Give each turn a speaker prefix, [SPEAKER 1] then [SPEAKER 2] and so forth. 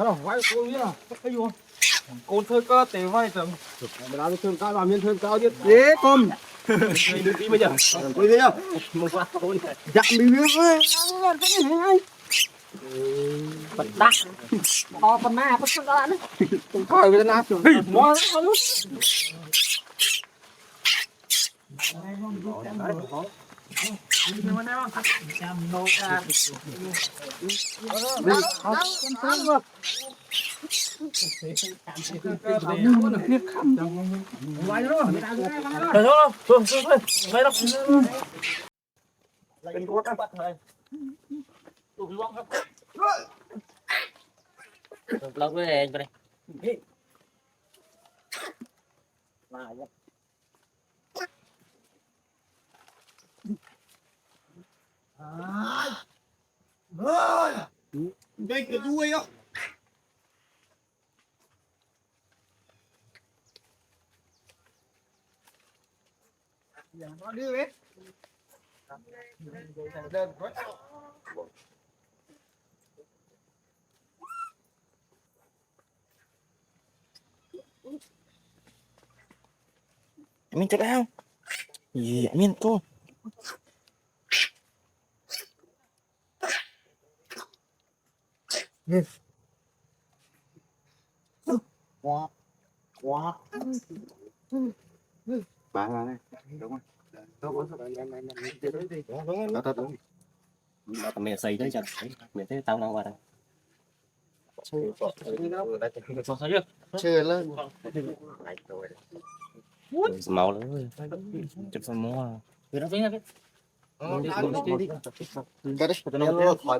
[SPEAKER 1] rồi vay cô nhá cái gì côn thơi cơ tế vay tầm mình làm thương cao làm nhân thương cao nhất
[SPEAKER 2] dễ con
[SPEAKER 1] đừng đi bây giờ
[SPEAKER 2] bây giờ
[SPEAKER 1] một phát côn
[SPEAKER 2] dặn đi biết ơi
[SPEAKER 3] bật đắt to con ma bắt con đó nữa
[SPEAKER 2] coi cái nào
[SPEAKER 3] mua
[SPEAKER 1] เป็นcốt á
[SPEAKER 3] lâu cái này đây
[SPEAKER 2] đây cái đuôi á nó đi hết đơn quá
[SPEAKER 3] mình chết không gì mình cô
[SPEAKER 2] quá quá bà này đúng không
[SPEAKER 3] mình xây đấy chẳng mình thấy tao đang qua đây
[SPEAKER 2] chơi lên
[SPEAKER 3] màu lớn chụp xong mua người nó biết
[SPEAKER 2] cái đấy khỏi